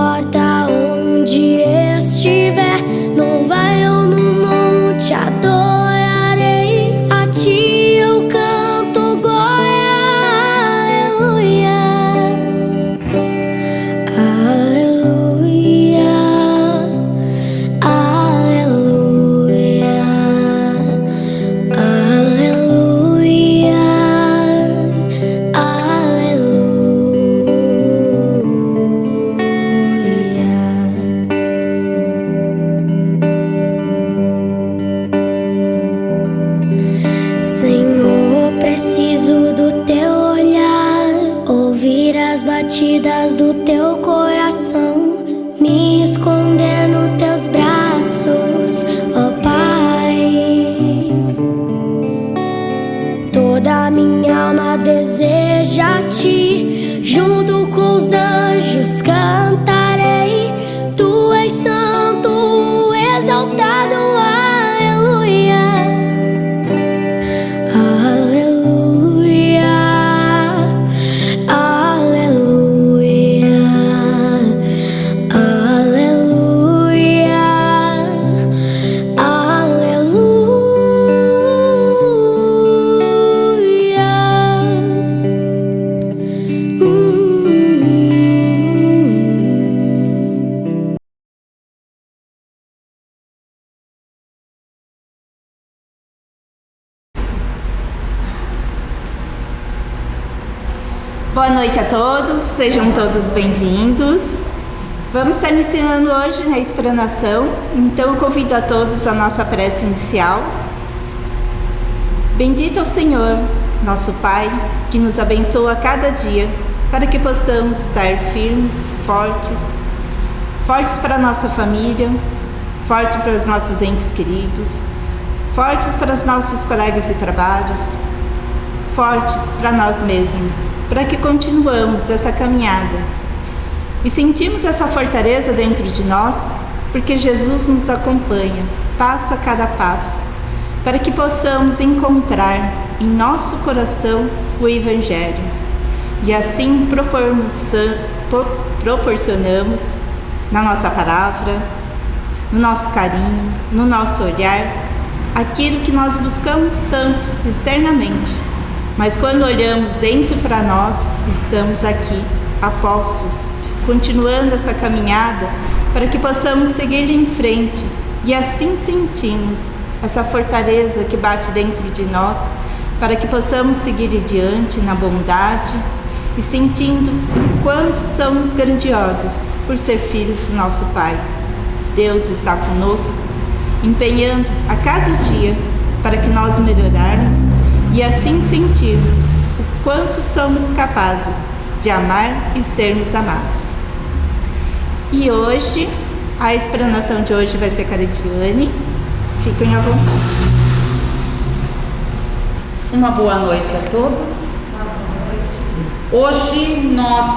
importa onde estiver, no vale ou no monte, adorarei a ti, eu canto glória, aleluia, aleluia, aleluia, aleluia, Senhor, preciso do teu olhar, ouvir as batidas do teu coração, me esconder nos teus braços, ó Pai. Toda minha alma deseja a ti, junto com os anjos cantarei, tu és santo, exaltado, aleluia, aleluia, aleluia, aleluia, Boa noite a todos, sejam todos bem-vindos. Vamos estar iniciando hoje a explanação, então eu convido a todos a nossa prece inicial. Bendito é o Senhor, nosso Pai, que nos abençoa a cada dia, para que possamos estar firmes, fortes para a nossa família, fortes para os nossos entes queridos, fortes para os nossos colegas de trabalhos, forte para nós mesmos, para que continuemos essa caminhada e sentimos essa fortaleza dentro de nós, porque Jesus nos acompanha passo a cada passo, para que possamos encontrar em nosso coração o Evangelho e assim proporcionamos na nossa palavra, no nosso carinho, no nosso olhar, aquilo que nós buscamos tanto externamente. Mas quando olhamos dentro para nós, estamos aqui, apostos, continuando essa caminhada para que possamos seguir em frente e assim sentimos essa fortaleza que bate dentro de nós, para que possamos seguir adiante na bondade e sentindo o quanto somos grandiosos por ser filhos do nosso Pai. Deus está conosco, empenhando a cada dia para que nós melhorarmos e assim sentirmos o quanto somos capazes de amar e sermos amados. E hoje, a explanação de hoje vai ser com a Lidiane. Fiquem à vontade. Uma boa noite a todos. Hoje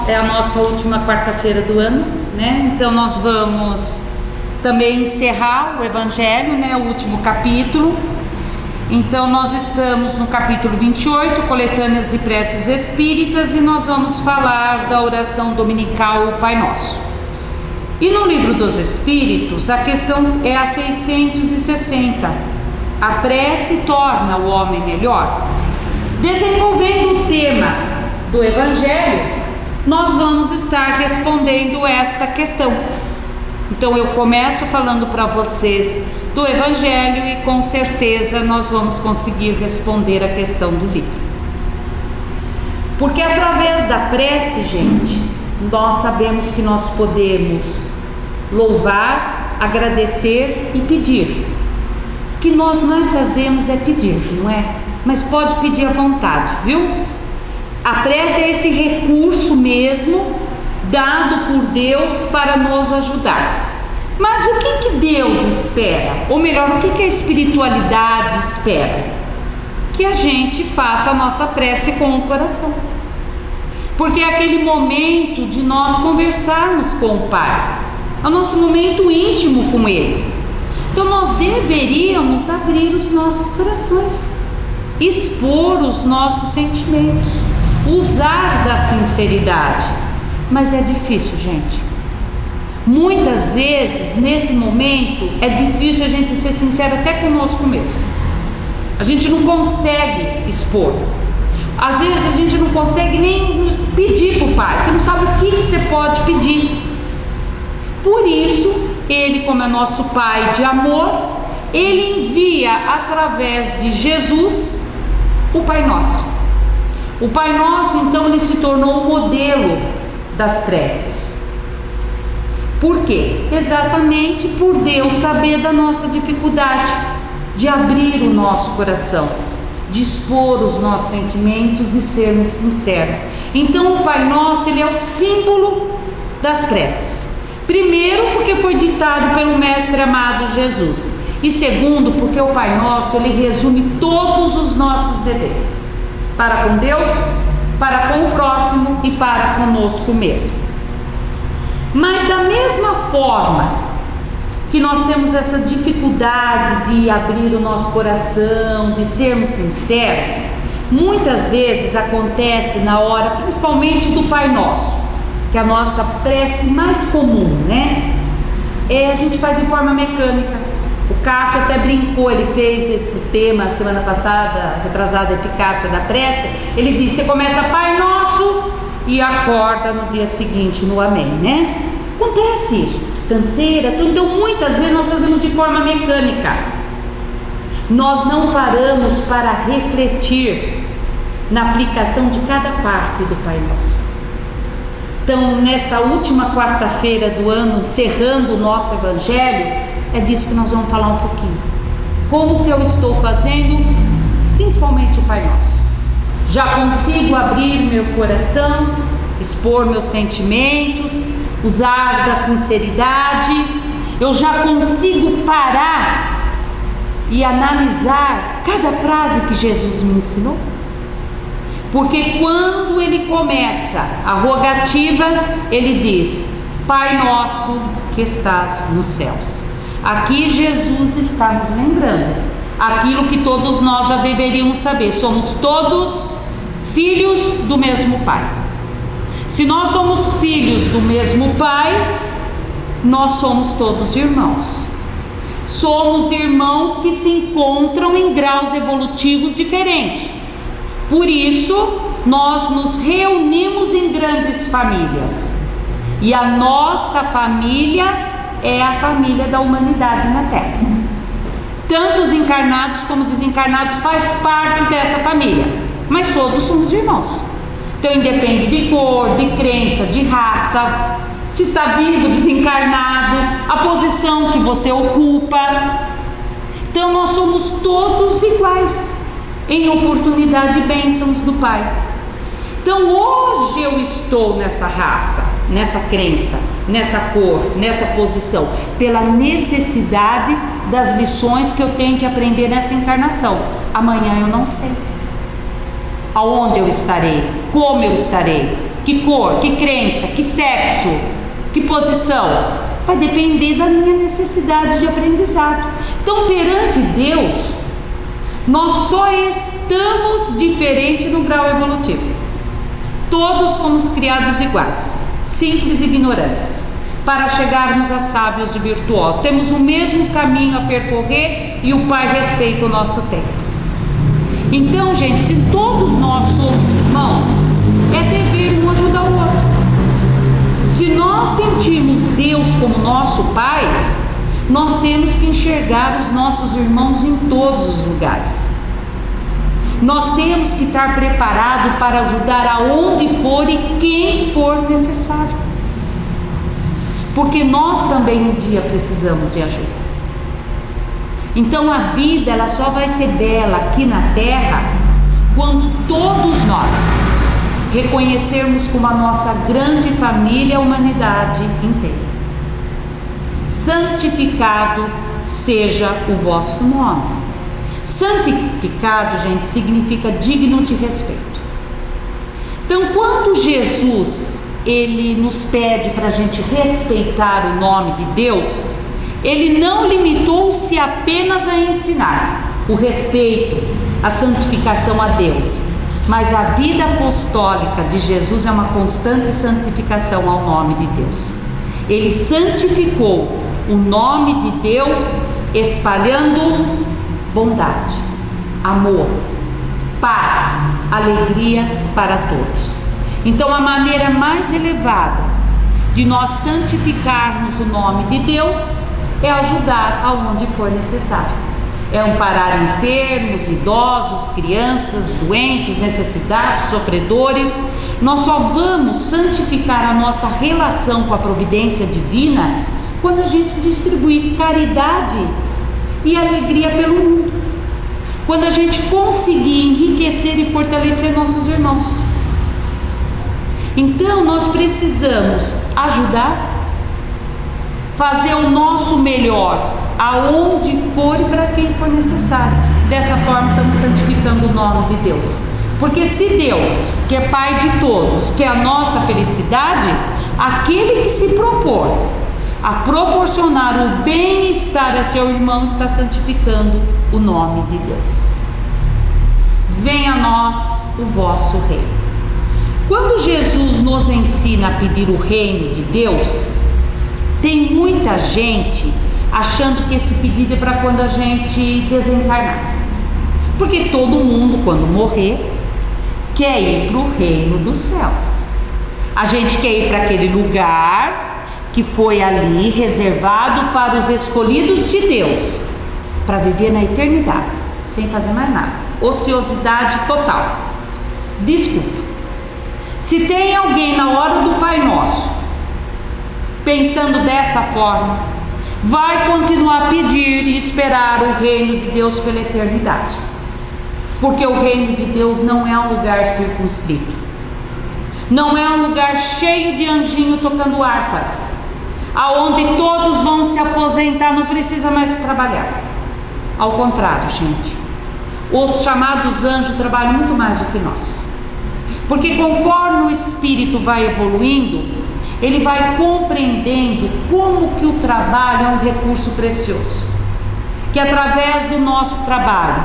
é a nossa última quarta-feira do ano, né? Então nós vamos também encerrar o Evangelho, né? O último capítulo. Então nós estamos no capítulo 28, coletâneas de preces espíritas, e nós vamos falar da oração dominical Pai Nosso. E no livro dos Espíritos, a questão é a 660. A prece torna o homem melhor. Desenvolvendo o tema do Evangelho, nós vamos estar respondendo esta questão. Então eu começo falando para vocês do Evangelho e com certeza nós vamos conseguir responder a questão do livro. Porque através da prece, gente, nós sabemos que nós podemos louvar, agradecer e pedir. O que nós mais fazemos é pedir, não é? Mas pode pedir à vontade, viu? A prece é esse recurso mesmo dado por Deus para nos ajudar. Mas o que Deus espera? Ou melhor, o que a espiritualidade espera? Que a gente faça a nossa prece com o coração. Porque é aquele momento de nós conversarmos com o Pai, é o nosso momento íntimo com Ele. Então nós deveríamos abrir os nossos corações, expor os nossos sentimentos, usar da sinceridade. Mas é difícil, gente. Muitas vezes, nesse momento, é difícil a gente ser sincero até conosco mesmo. A gente não consegue expor. Às vezes a gente não consegue nem pedir para o Pai. Você não sabe o que você pode pedir. Por isso, Ele, como é nosso Pai de amor, Ele envia através de Jesus o Pai Nosso. O Pai Nosso, então, Ele se tornou o modelo das preces. Por quê? Exatamente por Deus saber da nossa dificuldade de abrir o nosso coração, de expor os nossos sentimentos, de sermos sinceros. Então o Pai Nosso, ele é o símbolo das preces. Primeiro, porque foi ditado pelo Mestre amado Jesus. E segundo, porque o Pai Nosso, ele resume todos os nossos deveres. Para com Deus, para com o próximo e para conosco mesmo. Mas da mesma forma que nós temos essa dificuldade de abrir o nosso coração, de sermos sinceros, muitas vezes acontece na hora, principalmente do Pai Nosso, que é a nossa prece mais comum, né? A gente faz em forma mecânica. O Cássio até brincou, ele fez o tema semana passada, retrasada, a eficácia da prece. Ele disse: você começa Pai Nosso e acorda no dia seguinte no Amém, né? Acontece isso. Canseira, então muitas vezes nós fazemos de forma mecânica. Nós não paramos para refletir na aplicação de cada parte do Pai Nosso. Então, nessa última quarta-feira do ano, encerrando o nosso Evangelho, é disso que nós vamos falar um pouquinho. Como que eu estou fazendo, principalmente o Pai Nosso? Já consigo abrir meu coração, expor meus sentimentos, usar da sinceridade? Eu já consigo parar e analisar cada frase que Jesus me ensinou? Porque quando ele começa a rogativa, ele diz: Pai Nosso que estás nos céus. Aqui Jesus está nos lembrando aquilo que todos nós já deveríamos saber: somos todos filhos do mesmo Pai. Se nós somos filhos do mesmo Pai, nós somos todos irmãos. Somos irmãos que se encontram em graus evolutivos diferentes. Por isso, nós nos reunimos em grandes famílias. E a nossa família é a família da humanidade na Terra. Tanto os encarnados como desencarnados faz parte dessa família, mas todos somos irmãos. Então independe de cor, de crença, de raça, se está vivo, desencarnado, a posição que você ocupa. Então nós somos todos iguais em oportunidade e bênçãos do Pai. Então hoje eu estou nessa raça, nessa crença, nessa cor, nessa posição, pela necessidade das lições que eu tenho que aprender nessa encarnação. Amanhã eu não sei aonde eu estarei, como eu estarei, que cor, que crença, que sexo, que posição. Vai depender da minha necessidade de aprendizado. Então perante Deus, nós só estamos diferentes no grau evolutivo. Todos fomos criados iguais, simples e ignorantes, para chegarmos a sábios e virtuosos. Temos o mesmo caminho a percorrer e o Pai respeita o nosso tempo. Então, gente, se todos nós somos irmãos, é dever um ajudar o outro. Se nós sentirmos Deus como nosso Pai, nós temos que enxergar os nossos irmãos em todos os lugares. Nós temos que estar preparados para ajudar aonde for e quem for necessário. Porque nós também um dia precisamos de ajuda. Então a vida ela só vai ser bela aqui na Terra quando todos nós reconhecermos como a nossa grande família a humanidade inteira. Santificado seja o vosso nome. Santificado, gente, significa digno de respeito. Então, quando Jesus ele nos pede para a gente respeitar o nome de Deus, ele não limitou-se apenas a ensinar o respeito, a santificação a Deus, mas a vida apostólica de Jesus é uma constante santificação ao nome de Deus. Ele santificou o nome de Deus, espalhando bondade, amor, paz, alegria para todos. Então, a maneira mais elevada de nós santificarmos o nome de Deus é ajudar aonde for necessário. É amparar enfermos, idosos, crianças, doentes, necessitados, sofredores. Nós só vamos santificar a nossa relação com a providência divina quando a gente distribuir caridade e alegria pelo mundo. Quando a gente conseguir enriquecer e fortalecer nossos irmãos. Então nós precisamos ajudar, fazer o nosso melhor aonde for e para quem for necessário. Dessa forma estamos santificando o nome de Deus. Porque se Deus, que é Pai de todos, quer a nossa felicidade, aquele que se propor a proporcionar o bem-estar a seu irmão está santificando o nome de Deus. Venha a nós o vosso reino. Quando Jesus nos ensina a pedir o reino de Deus, tem muita gente achando que esse pedido é para quando a gente desencarnar. Porque todo mundo, quando morrer, quer ir para o reino dos céus. A gente quer ir para aquele lugar que foi ali reservado para os escolhidos de Deus, para viver na eternidade, sem fazer mais nada. Ociosidade total. Desculpa. Se tem alguém na hora do Pai Nosso pensando dessa forma, vai continuar a pedir e esperar o reino de Deus pela eternidade. Porque o reino de Deus não é um lugar circunscrito. Não é um lugar cheio de anjinho tocando harpas, aonde todos vão se aposentar, não precisa mais trabalhar. Ao contrário, gente, os chamados anjos trabalham muito mais do que nós. Porque conforme o espírito vai evoluindo, ele vai compreendendo como que o trabalho é um recurso precioso, que através do nosso trabalho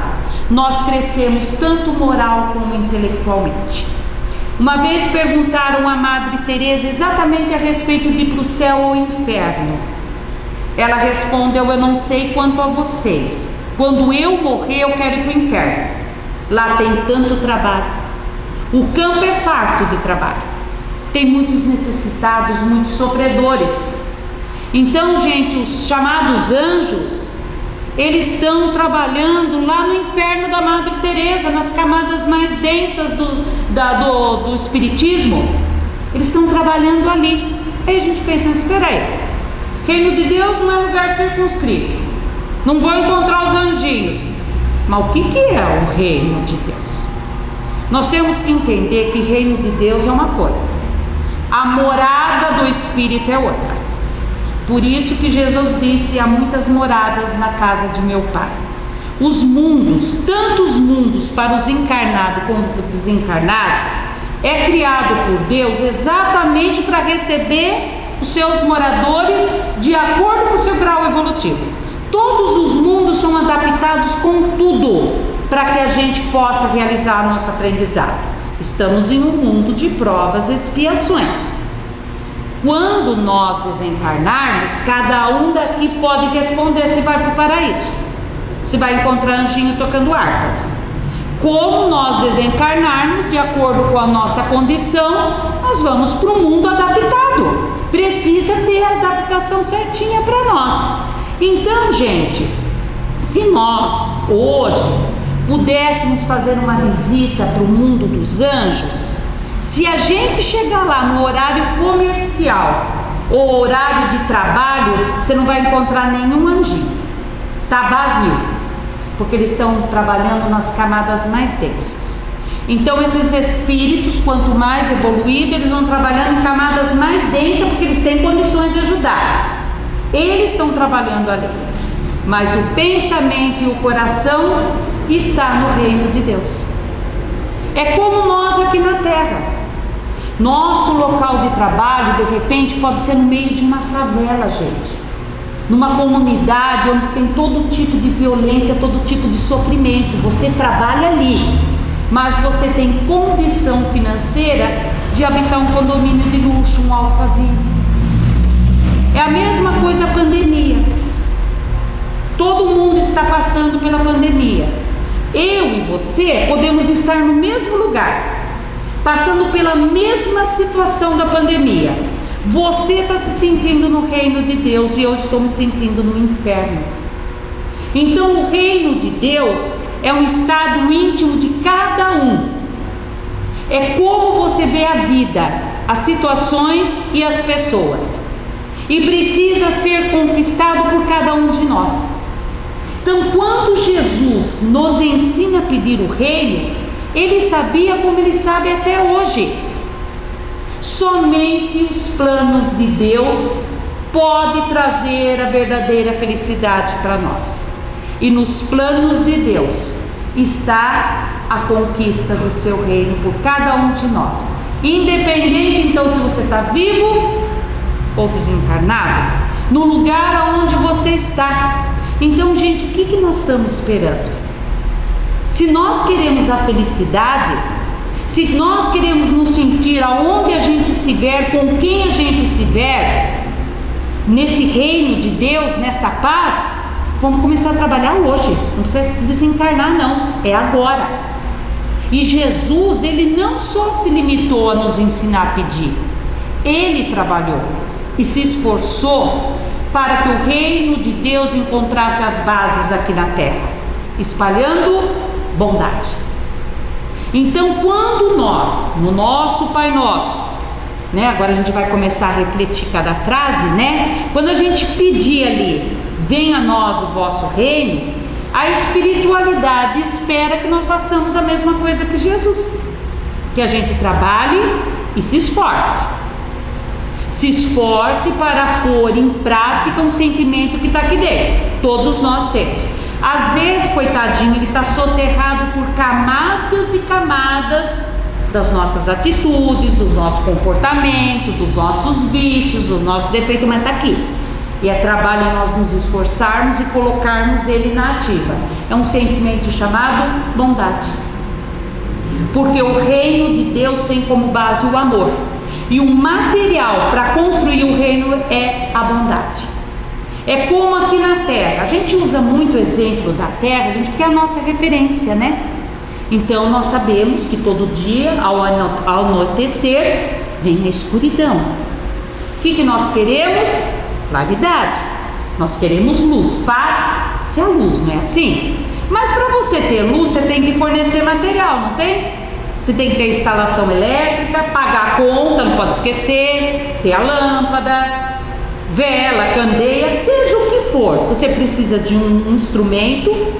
nós crescemos tanto moral como intelectualmente. Uma vez perguntaram à Madre Teresa exatamente a respeito de ir para o céu ou inferno. Ela respondeu: eu não sei quanto a vocês, quando eu morrer eu quero ir para o inferno, lá tem tanto trabalho, o campo é farto de trabalho, tem muitos necessitados, muitos sofredores. Então, gente, os chamados anjos, eles estão trabalhando lá no inferno da Madre Teresa, nas camadas mais densas do espiritismo. Eles estão trabalhando ali. Aí a gente pensa: mas espera aí, reino de Deus não é lugar circunscrito, não vou encontrar os anjinhos. Mas o que é o reino de Deus? Nós temos que entender que reino de Deus é uma coisa, a morada do Espírito é outra. Por isso que Jesus disse: há muitas moradas na casa de meu Pai. Os mundos, tanto os mundos para os encarnados como para o desencarnado, é criado por Deus exatamente para receber os seus moradores de acordo com o seu grau evolutivo. Todos os mundos são adaptados com tudo para que a gente possa realizar nosso aprendizado. Estamos em um mundo de provas e expiações. Quando nós desencarnarmos, cada um daqui pode responder se vai para o paraíso, se vai encontrar anjinho tocando harpas. Como nós desencarnarmos, de acordo com a nossa condição, nós vamos para o mundo adaptado. Precisa ter a adaptação certinha para nós. Então, gente, se nós hoje pudéssemos fazer uma visita para o mundo dos anjos, se a gente chegar lá no horário comercial ou horário de trabalho, você não vai encontrar nenhum anjinho. Está vazio, porque eles estão trabalhando nas camadas mais densas. Então esses espíritos, quanto mais evoluídos, eles vão trabalhando em camadas mais densas, porque eles têm condições de ajudar. Eles estão trabalhando ali, mas o pensamento e o coração está no reino de Deus. É como nós aqui na Terra. Nosso local de trabalho, de repente, pode ser no meio de uma favela, gente, numa comunidade onde tem todo tipo de violência, todo tipo de sofrimento. Você trabalha ali, mas você tem condição financeira de habitar um condomínio de luxo, um Alphaville. É a mesma coisa a pandemia. Todo mundo está passando pela pandemia. Eu e você podemos estar no mesmo lugar, passando pela mesma situação da pandemia. Você está se sentindo no reino de Deus e eu estou me sentindo no inferno. Então o reino de Deus é um estado íntimo de cada um. É como você vê a vida, as situações e as pessoas. E precisa ser conquistado por cada um de nós. Então, quando Jesus nos ensina a pedir o reino, Ele sabia como Ele sabe até hoje. Somente os planos de Deus podem trazer a verdadeira felicidade para nós. E nos planos de Deus está a conquista do seu reino por cada um de nós. Independente então se você está vivo ou desencarnado, no lugar onde você está. Então, gente, o que nós estamos esperando? Se nós queremos a felicidade, se nós queremos nos sentir aonde a gente estiver, com quem a gente estiver, nesse reino de Deus, nessa paz, vamos começar a trabalhar hoje. Não precisa desencarnar não, é agora. E Jesus, Ele não só se limitou a nos ensinar a pedir, Ele trabalhou e se esforçou para que o reino de Deus encontrasse as bases aqui na terra, espalhando bondade. Então, quando nós, no nosso Pai Nosso, né, agora a gente vai começar a refletir cada frase, né? Quando a gente pedir ali, venha a nós o vosso reino, a espiritualidade espera que nós façamos a mesma coisa que Jesus, que a gente trabalhe e se esforce. Se esforce para pôr em prática um sentimento que está aqui dentro. Todos nós temos. Às vezes, coitadinho, ele está soterrado por camadas e camadas das nossas atitudes, dos nossos comportamentos, dos nossos vícios, dos nossos defeitos, mas está aqui. E é trabalho nós nos esforçarmos e colocarmos ele na ativa. É um sentimento chamado bondade. Porque o reino de Deus tem como base o amor. E o material para construir o reino é a bondade. É como aqui na terra. A gente usa muito o exemplo da terra, porque é a nossa referência, né? Então nós sabemos que todo dia, ao anoitecer, vem a escuridão. O que nós queremos? Claridade. Nós queremos luz, paz, se a luz, não é assim? Mas para você ter luz, você tem que fornecer material, não tem? Você tem que ter instalação elétrica, pagar a conta, não pode esquecer, ter a lâmpada, vela, candeia, seja o que for. Você precisa de um instrumento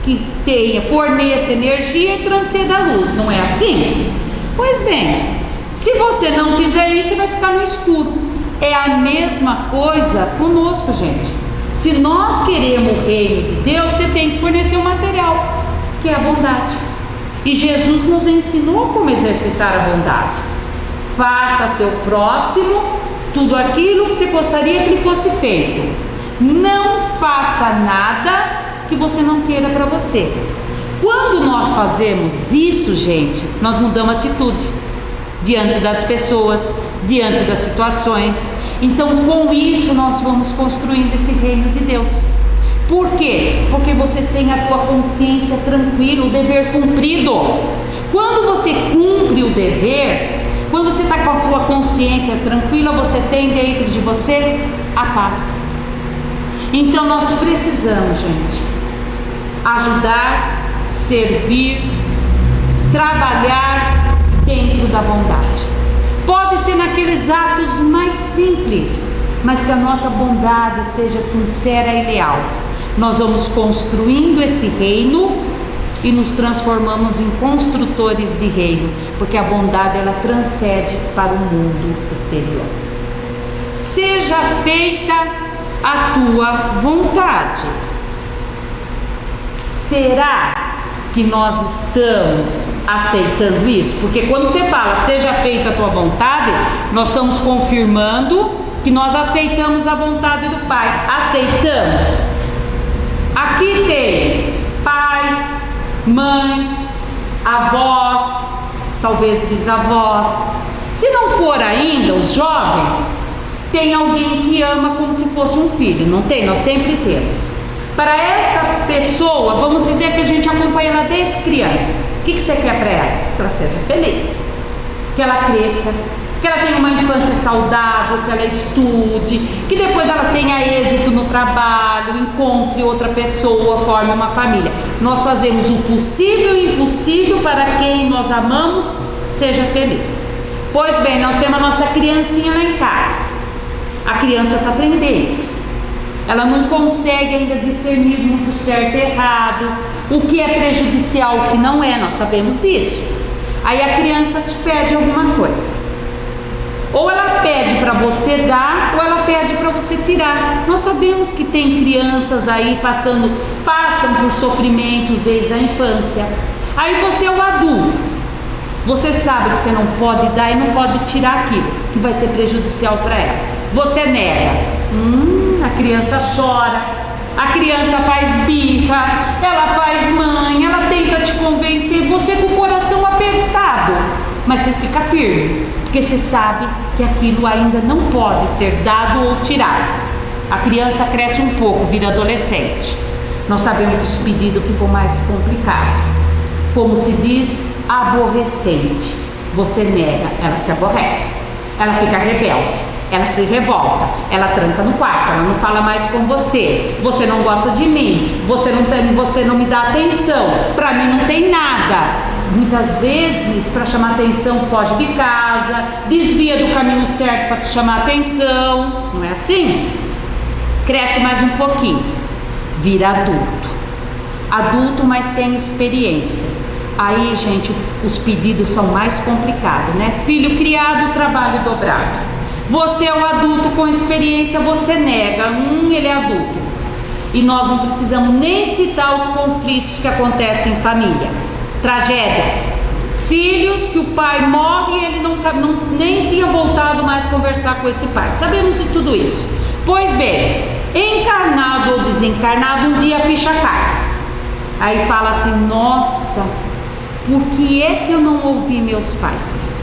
que forneça energia e transcenda a luz, não é assim? Pois bem, se você não fizer isso, você vai ficar no escuro. É a mesma coisa conosco, gente. Se nós queremos o reino de Deus, você tem que fornecer o material, que é a bondade. E Jesus nos ensinou como exercitar a bondade. Faça a seu próximo tudo aquilo que você gostaria que lhe fosse feito. Não faça nada que você não queira para você. Quando nós fazemos isso, gente, nós mudamos a atitude diante das pessoas, diante das situações. Então, com isso, nós vamos construindo esse reino de Deus. Por quê? Porque você tem a tua consciência tranquila, o dever cumprido. Quando você cumpre o dever, quando você está com a sua consciência tranquila, você tem dentro de você a paz. Então nós precisamos, gente, ajudar, servir, trabalhar dentro da bondade. Pode ser naqueles atos mais simples, mas que a nossa bondade seja sincera e leal. Nós vamos construindo esse reino e nos transformamos em construtores de reino, porque a bondade ela transcende para o mundo exterior. Seja feita a tua vontade. Será que nós estamos aceitando isso? Porque quando você fala seja feita a tua vontade, nós estamos confirmando que nós aceitamos a vontade do Pai. Aceitamos? Aqui tem pais, mães, avós, talvez bisavós. Se não for ainda os jovens, tem alguém que ama como se fosse um filho, não tem? Nós sempre temos. Para essa pessoa, vamos dizer que a gente acompanha ela desde criança. O que você quer para ela? Que ela seja feliz, que ela cresça, que ela tenha uma infância saudável, que ela estude, que depois ela tenha êxito no trabalho, encontre outra pessoa, forme uma família. Nós fazemos o possível e o impossível para quem nós amamos seja feliz. Pois bem, nós temos a nossa criancinha lá em casa. A criança está aprendendo. Ela não consegue ainda discernir muito certo e errado, o que é prejudicial, o que não é, nós sabemos disso. Aí a criança te pede alguma coisa. Ou ela pede para você dar, ou ela pede para você tirar. Nós sabemos que tem crianças aí passam por sofrimentos desde a infância. Aí você é o adulto. Você sabe que você não pode dar e não pode tirar aquilo que vai ser prejudicial para ela. Você nega. A criança chora, a criança faz birra, ela faz mãe, ela tenta te convencer, você com o coração apertado, mas você fica firme, porque você sabe que aquilo ainda não pode ser dado ou tirado. A criança cresce um pouco, vira adolescente. Nós sabemos que os pedidos ficam mais complicados. Como se diz, aborrecente. Você nega, ela se aborrece, ela fica rebelde. Ela se revolta, ela tranca no quarto, ela não fala mais com você. Você não gosta de mim, você não me dá atenção, para mim não tem nada. Muitas vezes, para chamar atenção, foge de casa, desvia do caminho certo para te chamar atenção. Não é assim? Cresce mais um pouquinho, vira adulto. Adulto, mas sem experiência. Aí, gente, os pedidos são mais complicados, né? Filho criado, trabalho dobrado. Você é o adulto com experiência, você nega, ele é adulto. E nós não precisamos nem citar os conflitos que acontecem em família. Tragédias. Filhos que o pai morre e ele nem tinha voltado mais a conversar com esse pai. Sabemos de tudo isso. Pois bem, encarnado ou desencarnado, um dia a ficha cai. Aí fala assim, nossa, por que é que eu não ouvi meus pais?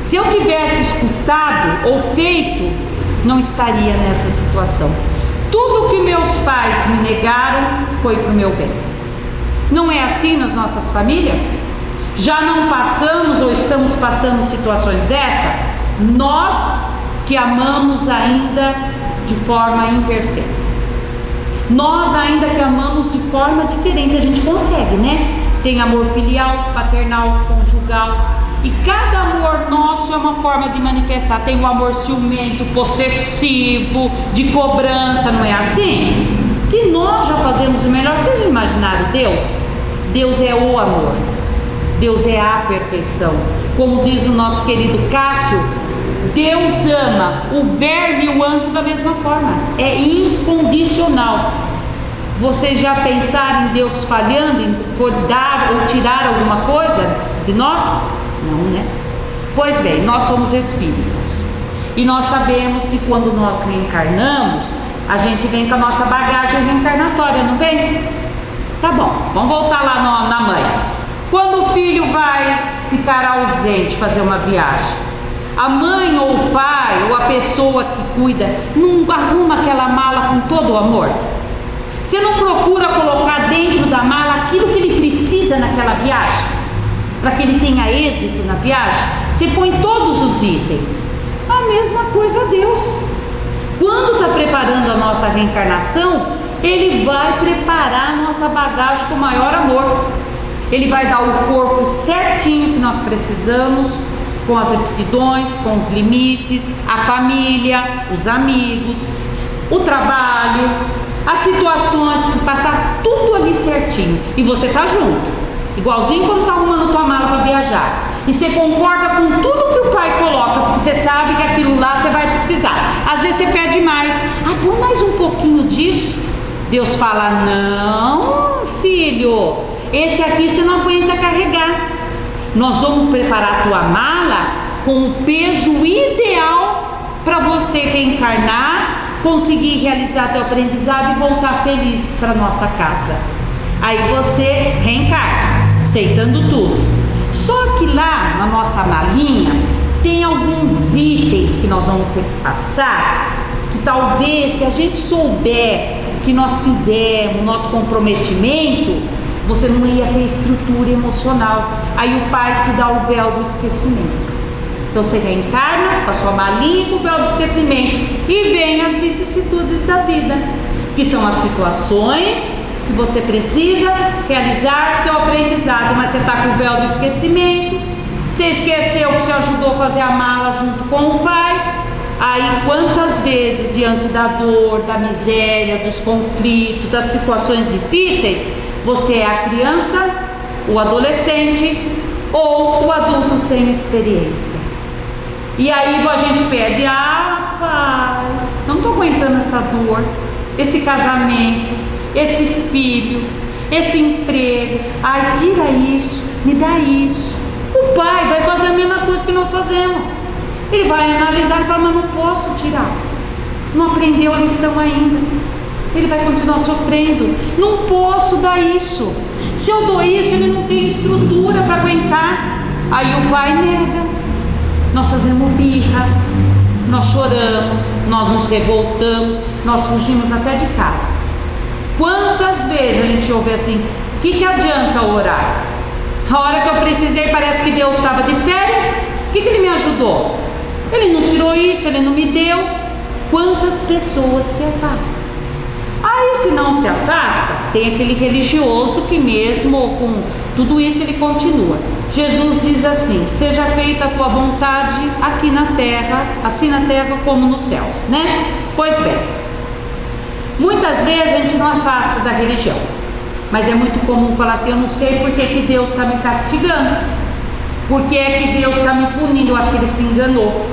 Se eu tivesse escutado ou feito, não estaria nessa situação. Tudo que meus pais me negaram foi para o meu bem. Não é assim nas nossas famílias? Já não passamos ou estamos passando situações dessa? Nós que amamos ainda de forma imperfeita. Nós ainda que amamos de forma diferente, a gente consegue, né? Tem amor filial, paternal, conjugal. E cada amor nosso é uma forma de manifestar. Tem o amor ciumento, possessivo, de cobrança, não é assim? Se nós já fazemos o melhor, vocês já imaginaram Deus? Deus é o amor, Deus é a perfeição. Como diz o nosso querido Cássio, Deus ama o verbo e o anjo da mesma forma, é incondicional. Vocês já pensaram em Deus falhando, em por dar ou tirar alguma coisa de nós? Não, né? Pois bem, nós somos espíritas e nós sabemos que quando nós reencarnamos, a gente vem com a nossa bagagem reencarnatória, não vem? Tá bom, vamos voltar lá na mãe. Quando o filho vai ficar ausente, fazer uma viagem, a mãe ou o pai ou a pessoa que cuida não arruma aquela mala com todo o amor? Você não procura colocar dentro da mala aquilo que ele precisa naquela viagem? Para que ele tenha êxito na viagem, você põe todos os itens. A mesma coisa Deus. Quando está preparando a nossa reencarnação, Ele vai preparar a nossa bagagem com maior amor. Ele vai dar o corpo certinho que nós precisamos, com as aptidões, com os limites, a família, os amigos, o trabalho, as situações, passar tudo ali certinho. E você está junto. Igualzinho quando está arrumando tua mala para viajar. E você concorda com tudo que o pai coloca, porque você sabe que aquilo lá você vai precisar. Às vezes você pede mais. Põe mais um pouquinho disso. Deus fala, não, filho, esse aqui você não aguenta carregar. Nós vamos preparar a tua mala com o peso ideal para você reencarnar, conseguir realizar teu aprendizado e voltar feliz para nossa casa. Aí você reencarna, aceitando tudo. Só que lá na nossa malinha tem alguns itens que nós vamos ter que passar, que talvez, se a gente souber o que nós fizemos, nosso comprometimento, você não ia ter estrutura emocional. Aí o Pai te dá o véu do esquecimento. Então você reencarna com a sua malinha e com o véu do esquecimento, e vem as vicissitudes da vida, que são as situações que você precisa realizar seu aprendizado, mas você está com o véu do esquecimento, você esqueceu que você ajudou a fazer a mala junto com o Pai. Aí quantas vezes, diante da dor, da miséria, dos conflitos, das situações difíceis, você é a criança, o adolescente ou o adulto sem experiência. E aí a gente pede: ah, Pai, eu não estou aguentando essa dor, esse casamento, esse filho, esse emprego, ai, tira isso, me dá isso. O Pai vai fazer a mesma coisa que nós fazemos. Ele vai analisar e falar: mas não posso tirar, não aprendeu a lição ainda. Ele vai continuar sofrendo. Não posso dar isso. Se eu dou isso, ele não tem estrutura para aguentar. Aí o Pai nega. Nós fazemos birra, nós choramos, nós nos revoltamos, nós fugimos até de casa. Quantas vezes a gente ouve assim: o que adianta orar? A hora que eu precisei, parece que Deus estava de férias. O que Ele me ajudou? Ele não tirou isso, Ele não me deu. Quantas pessoas se afastam? Aí, se não se afasta, tem aquele religioso que mesmo com tudo isso ele continua. Jesus diz assim: seja feita a tua vontade aqui na terra, assim na terra como nos céus, né? Pois bem, muitas vezes a gente não afasta da religião, mas é muito comum falar assim: eu não sei por que Deus está me castigando, por que é que Deus está me punindo, eu acho que Ele se enganou.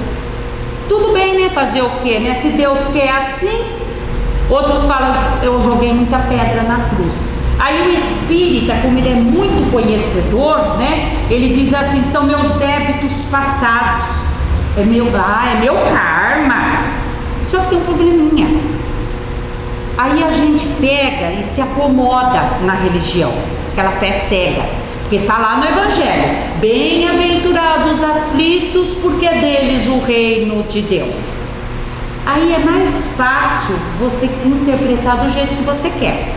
Tudo bem, né? Fazer o quê, né? Se Deus quer assim. Outros falam: eu joguei muita pedra na cruz. Aí o espírita, como ele é muito conhecedor, né? Ele diz assim: são meus débitos passados, é meu karma. Só que tem um probleminha. Aí a gente pega e se acomoda na religião, aquela fé cega, porque está lá no Evangelho: bem-aventurados aflitos, porque deles o reino de Deus. Aí é mais fácil você interpretar do jeito que você quer,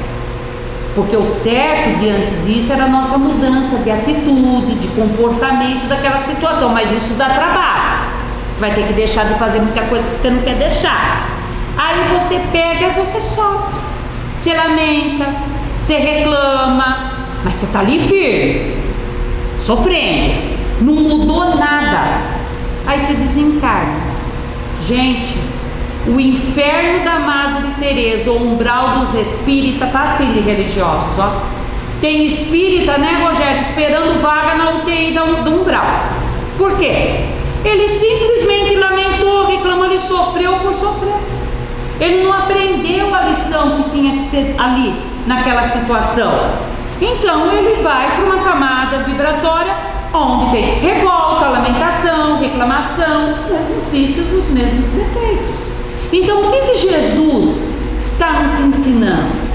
porque o certo diante disso era a nossa mudança de atitude, de comportamento daquela situação, mas isso dá trabalho. Você vai ter que deixar de fazer muita coisa que você não quer deixar. Aí você pega e você sofre, você lamenta, você reclama, mas você está ali firme, sofrendo, não mudou nada. Aí você desencarna. Gente, o inferno da Madre Teresa, o umbral dos espíritas, está assim de religiosos, ó. Tem espírita, né, Rogério, esperando vaga na UTI do umbral. Por quê? Ele simplesmente lamentou, reclamou, ele sofreu por sofrer. Ele não aprendeu a lição que tinha que ser ali, naquela situação. Então ele vai para uma camada vibratória onde tem revolta, lamentação, reclamação, os mesmos vícios, os mesmos defeitos. Então o que Jesus está nos ensinando?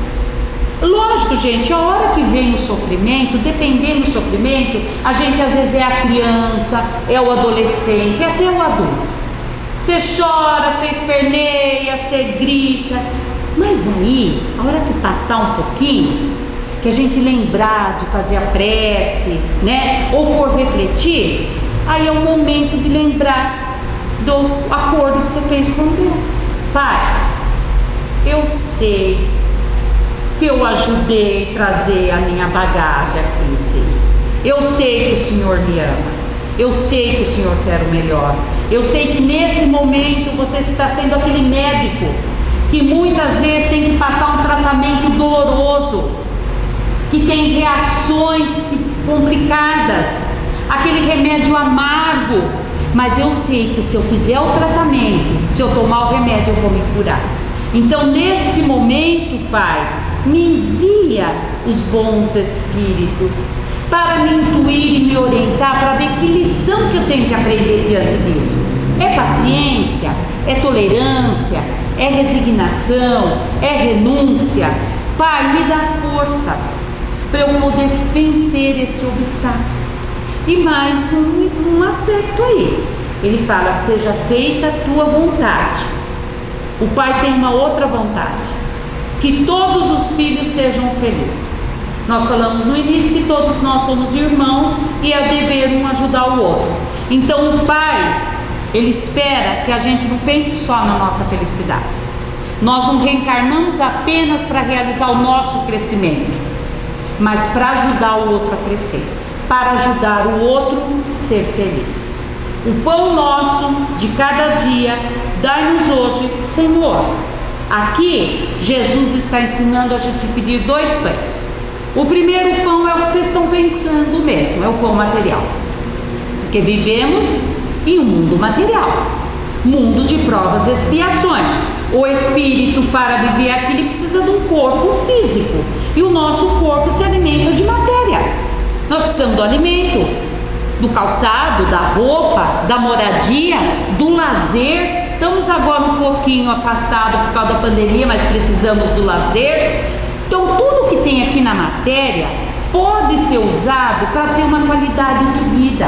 Lógico, gente, a hora que vem o sofrimento, dependendo do sofrimento, a gente às vezes é a criança, é o adolescente, é até o adulto. Você chora, você esperneia, você grita, mas aí, a hora que passar um pouquinho, que a gente lembrar de fazer a prece, né, ou for refletir, aí é o momento de lembrar do acordo que você fez com Deus. Pai, eu sei que eu ajudei a trazer a minha bagagem aqui, sim. Eu sei que o Senhor me ama, eu sei que o Senhor quer o melhor, eu sei que nesse momento você está sendo aquele médico que muitas vezes tem que passar um tratamento doloroso, que tem reações complicadas, aquele remédio amargo, mas eu sei que se eu fizer o tratamento, se eu tomar o remédio, eu vou me curar. Então neste momento, Pai, me envia os bons espíritos para me intuir e me orientar, para ver que lição que eu tenho que aprender diante disso. É paciência, é tolerância, é resignação, é renúncia. Pai, me dá força para eu poder vencer esse obstáculo. E mais um aspecto aí, ele fala: seja feita a tua vontade. O Pai tem uma outra vontade, que todos os filhos sejam felizes. Nós falamos no início que todos nós somos irmãos e é dever um ajudar o outro. Então o Pai, ele espera que a gente não pense só na nossa felicidade. Nós não reencarnamos apenas para realizar o nosso crescimento, mas para ajudar o outro a crescer, para ajudar o outro a ser feliz. O pão nosso de cada dia, dai-nos hoje, Senhor. Aqui, Jesus está ensinando a gente a pedir 2 pães. O primeiro pão é o que vocês estão pensando mesmo, é o pão material. Porque vivemos em um mundo material, mundo de provas e expiações. O espírito, para viver aqui, ele precisa de um corpo físico. E o nosso corpo se alimenta de matéria. Nós precisamos do alimento, do calçado, da roupa, da moradia, do lazer. Estamos agora um pouquinho afastados por causa da pandemia, mas precisamos do lazer. Então tudo que tem aqui na matéria pode ser usado para ter uma qualidade de vida.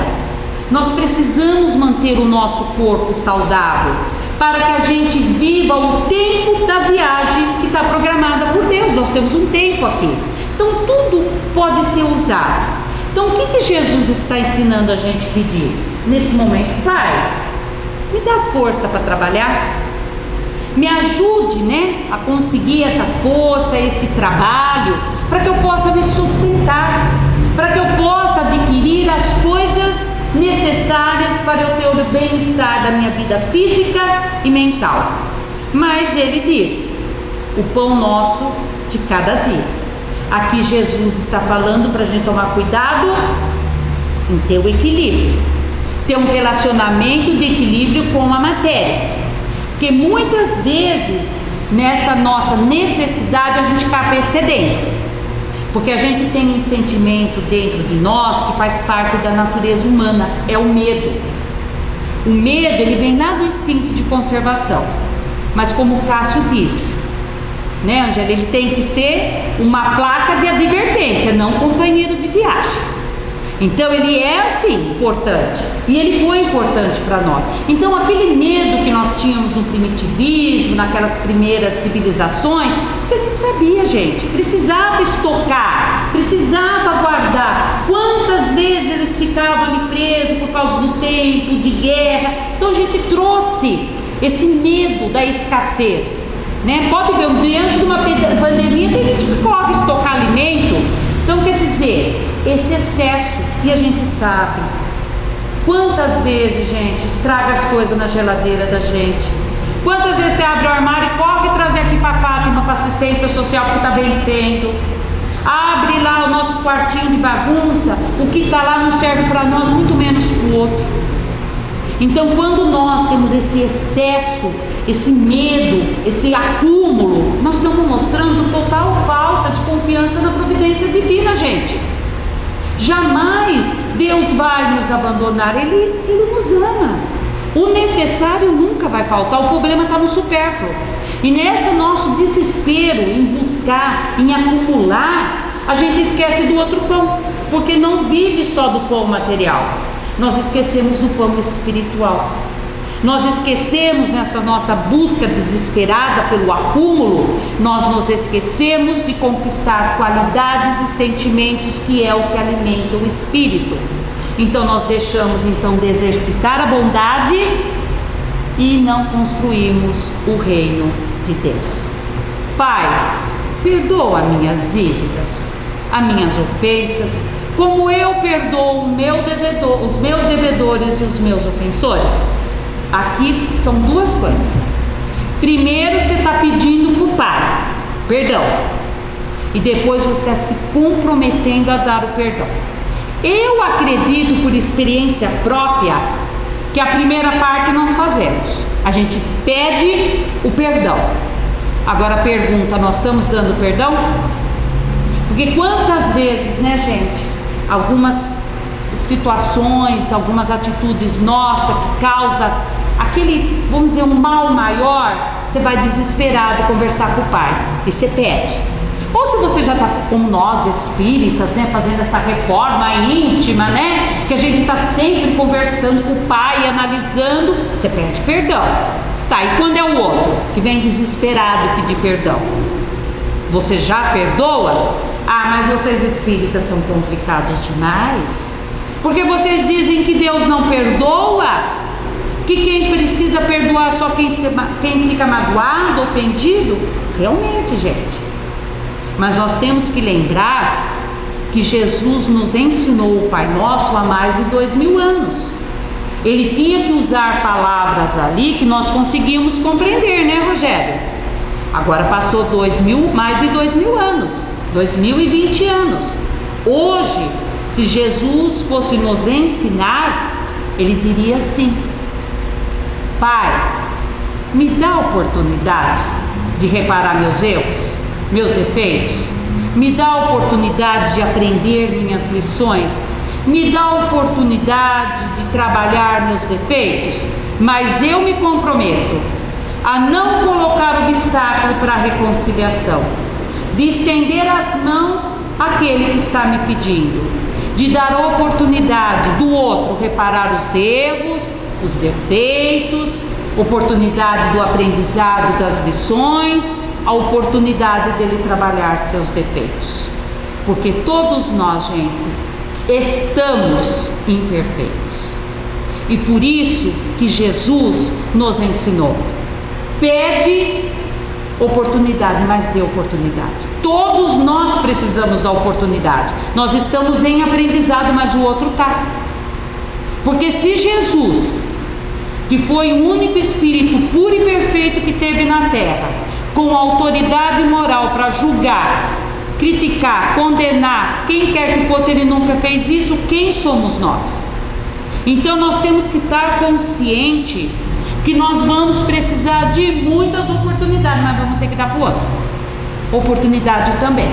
Nós precisamos manter o nosso corpo saudável para que a gente viva o tempo da viagem que está programada por Deus. Nós temos um tempo aqui, então tudo pode ser usado. Então o que Jesus está ensinando a gente pedir nesse momento? Pai, me dá força para trabalhar, me ajude, a conseguir essa força, esse trabalho, para que eu possa me sustentar, para que eu possa adquirir as coisas necessárias para eu ter o bem-estar da minha vida física e mental. Mas ele diz: o pão nosso de cada dia. Aqui Jesus está falando para a gente tomar cuidado em ter o equilíbrio, ter um relacionamento de equilíbrio com a matéria. Porque muitas vezes, nessa nossa necessidade, a gente acaba excedendo. Porque a gente tem um sentimento dentro de nós que faz parte da natureza humana, é o medo. O medo, ele vem lá do instinto de conservação. Mas como o Cássio disse, Angela, ele tem que ser uma placa de advertência, não um companheiro de viagem. Então ele é assim, importante, e ele foi importante para nós. Então aquele medo que nós tínhamos no primitivismo, naquelas primeiras civilizações, porque a gente sabia, gente, precisava estocar, precisava guardar. Quantas vezes eles ficavam ali presos por causa do tempo, de guerra. Então a gente trouxe esse medo da escassez, Pode ver, diante de uma pandemia tem gente que corre estocar alimento. Então quer dizer, esse excesso, e a gente sabe quantas vezes, gente, estraga as coisas na geladeira da gente. Quantas vezes você abre o armário e corre trazer aqui para Fátima para assistência social porque está vencendo. Abre lá o nosso quartinho de bagunça, o que está lá não serve para nós, muito menos para o outro. Então quando nós temos esse excesso, esse medo, esse acúmulo, nós estamos mostrando total falta de confiança na providência divina, gente. Jamais Deus vai nos abandonar, Ele nos ama. O necessário nunca vai faltar, o problema está no supérfluo. E nesse nosso desespero em buscar, em acumular, a gente esquece do outro pão, porque não vive só do pão material, nós esquecemos do pão espiritual. Nós esquecemos nessa nossa busca desesperada pelo acúmulo, nós nos esquecemos de conquistar qualidades e sentimentos que é o que alimenta o espírito. Então nós deixamos de exercitar a bondade e não construímos o reino de Deus. Pai, perdoa minhas dívidas, as minhas ofensas, como eu perdoo os meus devedores e os meus ofensores. Aqui são duas coisas. Primeiro, você está pedindo para o Pai perdão, e depois você está se comprometendo a dar o perdão. Eu acredito, por experiência própria, que a primeira parte nós fazemos, a gente pede o perdão. Agora a pergunta, nós estamos dando perdão? Porque quantas vezes, gente, algumas situações, algumas atitudes nossas que causam aquele, vamos dizer, um mal maior, você vai desesperado conversar com o Pai e você pede. Ou se você já está como nós espíritas, né, fazendo essa reforma íntima, né, que a gente está sempre conversando com o Pai, analisando, você pede perdão. Tá, e quando é o outro que vem desesperado pedir perdão, você já perdoa? Ah, mas vocês espíritas são complicados demais, porque vocês dizem que Deus não perdoa, que quem precisa perdoar é só quem fica magoado, ofendido. Realmente, gente, mas nós temos que lembrar que Jesus nos ensinou o Pai Nosso há mais de 2000 anos. Ele tinha que usar palavras ali que nós conseguimos compreender, né, Rogério? Agora passou mais de 2000 anos, 2020 anos. Hoje, se Jesus fosse nos ensinar, ele diria assim: Pai, me dá a oportunidade de reparar meus erros, meus defeitos, me dá a oportunidade de aprender minhas lições, me dá a oportunidade de trabalhar meus defeitos, mas eu me comprometo a não colocar obstáculo para a reconciliação, de estender as mãos àquele que está me pedindo, de dar a oportunidade do outro reparar os erros, os defeitos, oportunidade do aprendizado das lições, a oportunidade dele trabalhar seus defeitos, porque todos nós, gente, estamos imperfeitos, e por isso que Jesus nos ensinou: pede oportunidade, mas dê oportunidade. Todos nós precisamos da oportunidade. Nós estamos em aprendizado, mas o outro está. Porque se Jesus, que foi o único espírito puro e perfeito que teve na terra, com autoridade moral para julgar, criticar, condenar quem quer que fosse, ele nunca fez isso, quem somos nós? Então nós temos que estar consciente que nós vamos precisar de muitas oportunidades, mas vamos ter que dar para o outro oportunidade também.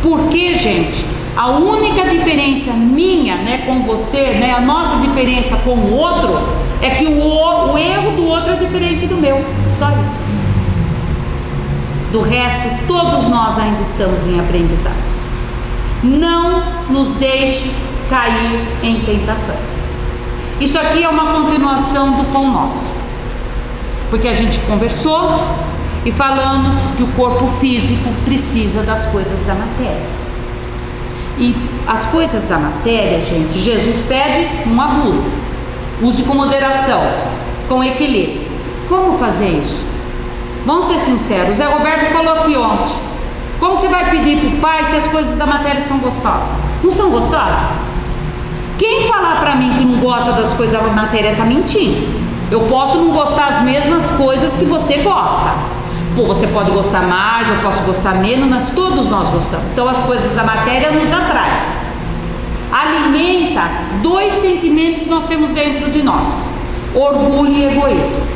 Porque, gente, a única diferença minha, né, com você, né, a nossa diferença com o outro é que o erro do outro é diferente do meu, só isso. Do resto, todos nós ainda estamos em aprendizados. Não nos deixe cair em tentações. Isso aqui é uma continuação do Pão Nosso, porque a gente conversou e falamos que o corpo físico precisa das coisas da matéria. E as coisas da matéria, gente, Jesus pede, não abuse, use com moderação, com equilíbrio. Como fazer isso? Vamos ser sinceros, o Zé Roberto falou aqui ontem: como você vai pedir para o Pai se as coisas da matéria são gostosas? Não são gostosas? Quem falar para mim que não gosta das coisas da matéria está mentindo. Eu posso não gostar das mesmas coisas que você gosta. Pô, você pode gostar mais, eu posso gostar menos, mas todos nós gostamos. Então as coisas da matéria nos atraem. Alimenta dois sentimentos que nós temos dentro de nós: orgulho e egoísmo,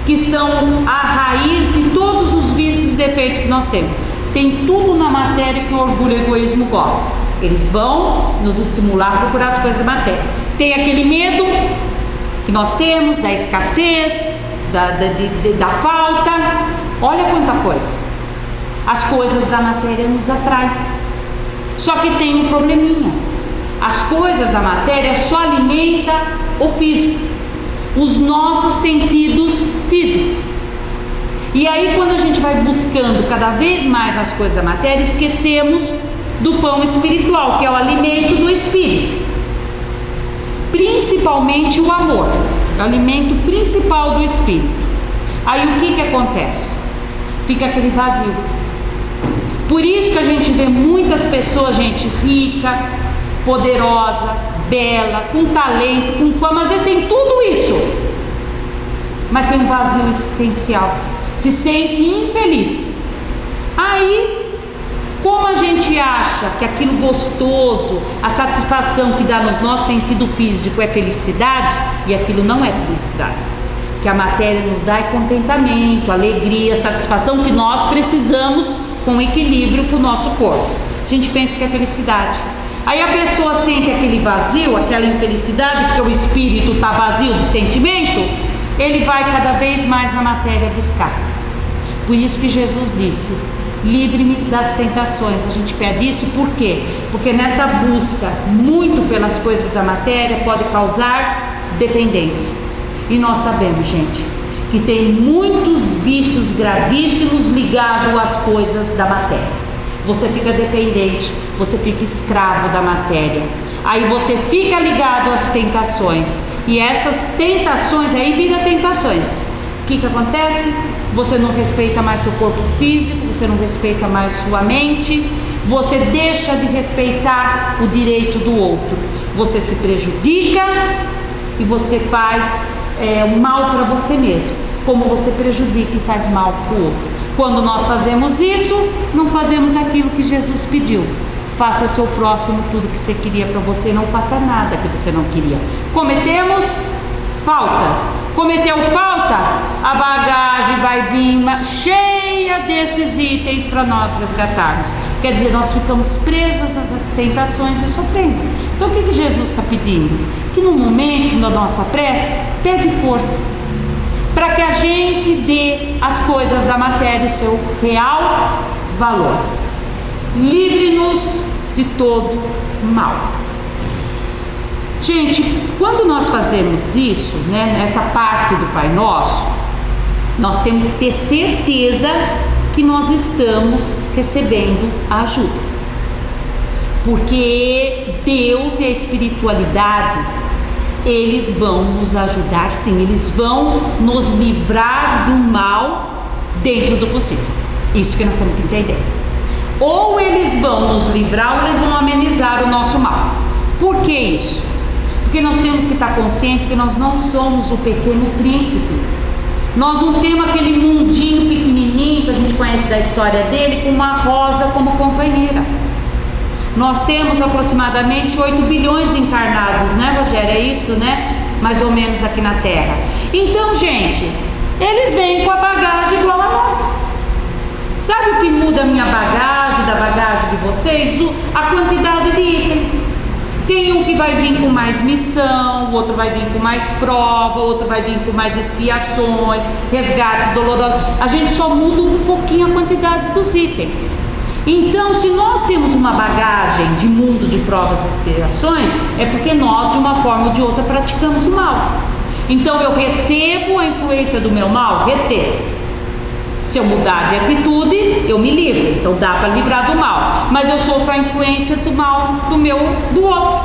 que são a raiz de todos os vícios e defeitos que nós temos. Tem tudo na matéria que o orgulho e o egoísmo gostam. Eles vão nos estimular a procurar as coisas da matéria. Tem aquele medo que nós temos da escassez, da falta. Olha quanta coisa. As coisas da matéria nos atraem. Só que tem um probleminha: as coisas da matéria só alimentam o físico, os nossos sentidos físicos. E aí, quando a gente vai buscando cada vez mais as coisas da matéria, esquecemos do pão espiritual, que é o alimento do espírito, principalmente o amor, é o alimento principal do espírito. Aí o que acontece? Fica aquele vazio. Por isso que a gente vê muitas pessoas, gente rica, poderosa, bela, com talento, com fama, às vezes tem tudo isso, mas tem um vazio existencial, se sente infeliz. Aí, como a gente acha que aquilo gostoso, a satisfação que dá no nosso sentido físico é felicidade, e aquilo não é felicidade. Que a matéria nos dá é contentamento, alegria, satisfação que nós precisamos com equilíbrio para o nosso corpo. A gente pensa que é felicidade. Aí a pessoa sente aquele vazio, aquela infelicidade, porque o espírito está vazio de sentimento, ele vai cada vez mais na matéria buscar. Por isso que Jesus disse: livre-me das tentações. A gente pede isso por quê? Porque nessa busca muito pelas coisas da matéria pode causar dependência. E nós sabemos, gente, que tem muitos vícios gravíssimos ligados às coisas da matéria. Você fica dependente, você fica escravo da matéria. Aí você fica ligado às tentações. E essas tentações, aí vira tentações. O que acontece? Você não respeita mais seu corpo físico, você não respeita mais sua mente, você deixa de respeitar o direito do outro. Você se prejudica e você faz o mal para você mesmo, como você prejudica e faz mal para o outro. Quando nós fazemos isso, não fazemos aquilo que Jesus pediu. Faça ao seu próximo tudo que você queria para você, não faça nada que você não queria. Cometemos faltas. Cometeu falta, a bagagem vai vir cheia desses itens para nós resgatarmos. Quer dizer, nós ficamos presos às tentações e sofrendo. Então o que Jesus está pedindo? Que no momento da nossa prece, pede força, para que a gente dê às coisas da matéria o seu real valor. Livre-nos de todo mal. Gente, quando nós fazemos isso, né, essa parte do Pai Nosso, nós temos que ter certeza que nós estamos recebendo a ajuda. Porque Deus e a espiritualidade, eles vão nos ajudar sim, eles vão nos livrar do mal dentro do possível. Isso que nós temos que entender. Ou eles vão nos livrar ou eles vão amenizar o nosso mal. Por que isso? Porque nós temos que estar conscientes que nós não somos o pequeno príncipe. Nós não temos aquele mundinho pequenininho que a gente conhece da história dele, com uma rosa como companheira. Nós temos aproximadamente 8 bilhões encarnados, né, Rogério? É isso, né? Mais ou menos aqui na Terra. Então, gente, eles vêm com a bagagem igual a nossa. Sabe o que muda a minha bagagem, da bagagem de vocês? A quantidade de itens. Tem um que vai vir com mais missão, o outro vai vir com mais prova, o outro vai vir com mais expiações, resgate doloroso. A gente só muda um pouquinho a quantidade dos itens. Então, se nós temos uma bagagem de mundo de provas e expiações, é porque nós, de uma forma ou de outra, praticamos o mal. Então, eu recebo a influência do meu mal? Recebo. Se eu mudar de atitude, eu me livro. Então dá para livrar do mal. Mas eu sofro a influência do mal do outro.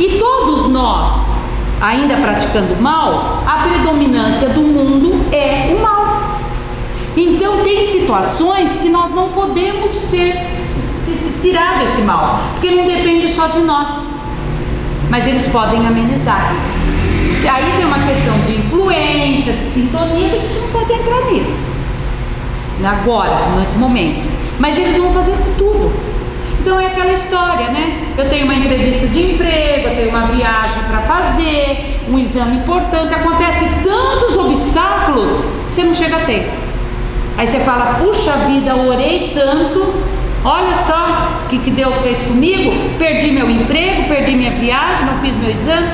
E todos nós, ainda praticando o mal, a predominância do mundo é o mal. Então tem situações que nós não podemos tirar desse mal, porque não depende só de nós. Mas eles podem amenizar. E aí tem uma questão de influência, de sintonia, que a gente não pode entrar nisso agora, nesse momento, mas eles vão fazer tudo. Então é aquela história, né? Eu tenho uma entrevista de emprego, eu tenho uma viagem para fazer, um exame importante, acontece tantos obstáculos, você não chega a tempo. Aí você fala, puxa vida, eu orei tanto, olha só o que Deus fez comigo, perdi meu emprego, perdi minha viagem, não fiz meu exame.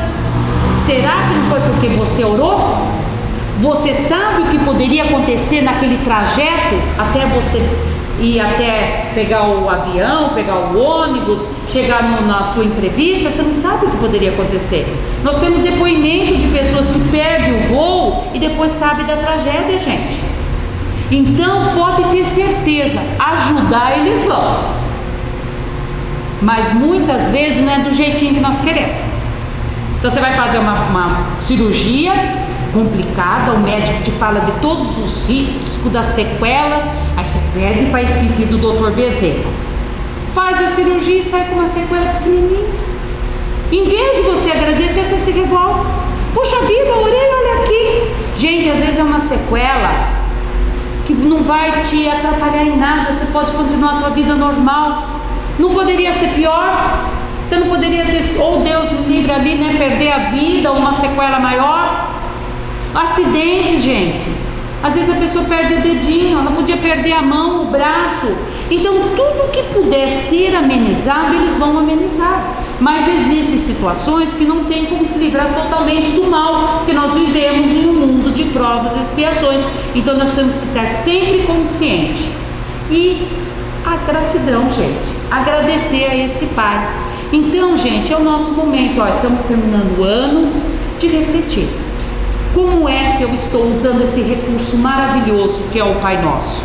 Será que não foi porque você orou? Você sabe o que poderia acontecer naquele trajeto até você ir até pegar o avião, pegar o ônibus, chegar na sua entrevista? Você não sabe o que poderia acontecer. Nós temos depoimento de pessoas que perdem o voo e depois sabem da tragédia, gente. Então pode ter certeza, ajudar eles vão. Mas muitas vezes não é do jeitinho que nós queremos. Então você vai fazer uma cirurgia complicada, o médico te fala de todos os riscos, das sequelas, aí você pede para a equipe do Dr. Bezerra, faz a cirurgia e sai com uma sequela pequenininha. Em vez de você agradecer, você se revolta. Puxa vida, orei, olha aqui. Gente, às vezes é uma sequela que não vai te atrapalhar em nada, você pode continuar a tua vida normal. Não poderia ser pior? Você não poderia ter, ou Deus me livre ali, né, perder a vida ou uma sequela maior? Acidente, gente, às vezes a pessoa perde o dedinho, ela podia perder a mão, o braço. Então tudo que puder ser amenizado, eles vão amenizar. Mas existem situações que não tem como se livrar totalmente do mal, porque nós vivemos em um mundo de provas e expiações. Então nós temos que estar sempre conscientes. E A gratidão, gente. Agradecer a esse Pai. Então, gente, é o nosso momento. Ó, estamos terminando o ano de refletir. Como é que eu estou usando esse recurso maravilhoso que é o Pai Nosso?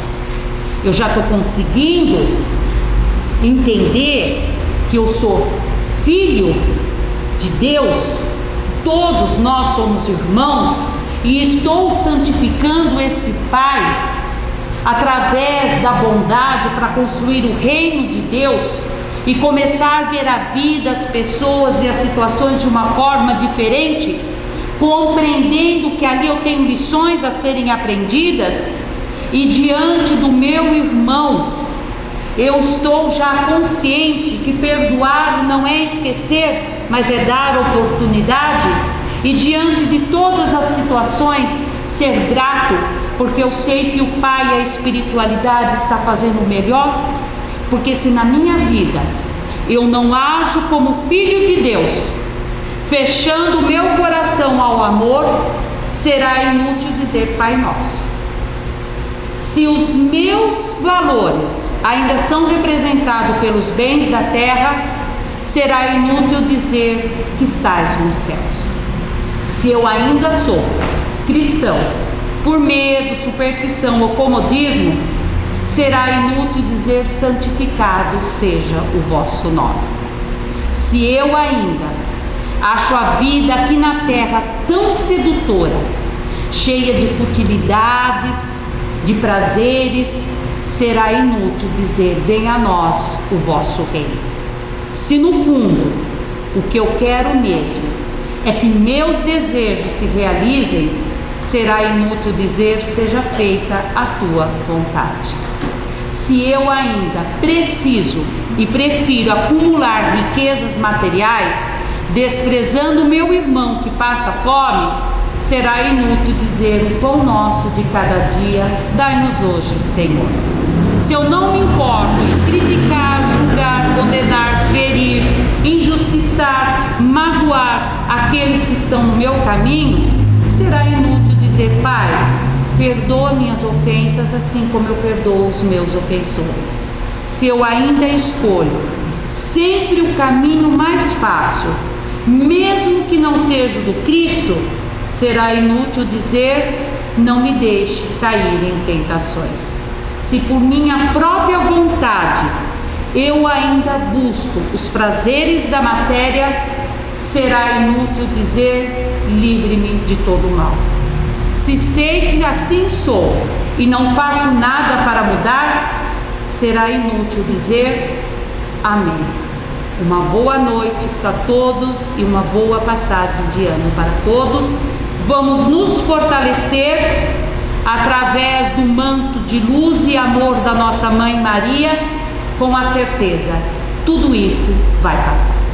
Eu já estou conseguindo entender que eu sou filho de Deus, todos nós somos irmãos, e estou santificando esse Pai através da bondade para construir o reino de Deus e começar a ver a vida, as pessoas e as situações de uma forma diferente, compreendendo que ali eu tenho lições a serem aprendidas, e diante do meu irmão eu estou já consciente que perdoar não é esquecer, mas é dar oportunidade, e diante de todas as situações ser grato, porque eu sei que o Pai e a espiritualidade está fazendo o melhor. Porque se na minha vida eu não ajo como filho de Deus, fechando o meu coração ao amor, será inútil dizer Pai Nosso. Se os meus valores ainda são representados pelos bens da terra, será inútil dizer que estás nos céus. Se eu ainda sou cristão, por medo, superstição ou comodismo, será inútil dizer santificado seja o vosso nome. Se eu ainda acho a vida aqui na terra tão sedutora, cheia de futilidades, de prazeres, será inútil dizer venha a nós o vosso reino. Se no fundo o que eu quero mesmo é que meus desejos se realizem, será inútil dizer seja feita a tua vontade. Se eu ainda preciso e prefiro acumular riquezas materiais, desprezando o meu irmão que passa fome, será inútil dizer o pão nosso de cada dia, dai-nos hoje, Senhor. Se eu não me importo em criticar, julgar, condenar, ferir, injustiçar, magoar aqueles que estão no meu caminho, será inútil dizer, Pai, perdoa minhas ofensas assim como eu perdoo os meus ofensores. Se eu ainda escolho sempre o caminho mais fácil, mesmo que não seja do Cristo, será inútil dizer, não me deixe cair em tentações. Se por minha própria vontade eu ainda busco os prazeres da matéria, será inútil dizer, livre-me de todo mal. Se sei que assim sou e não faço nada para mudar, será inútil dizer, amém. Uma boa noite para todos e uma boa passagem de ano para todos. Vamos nos fortalecer através do manto de luz e amor da nossa Mãe Maria, com a certeza, tudo isso vai passar.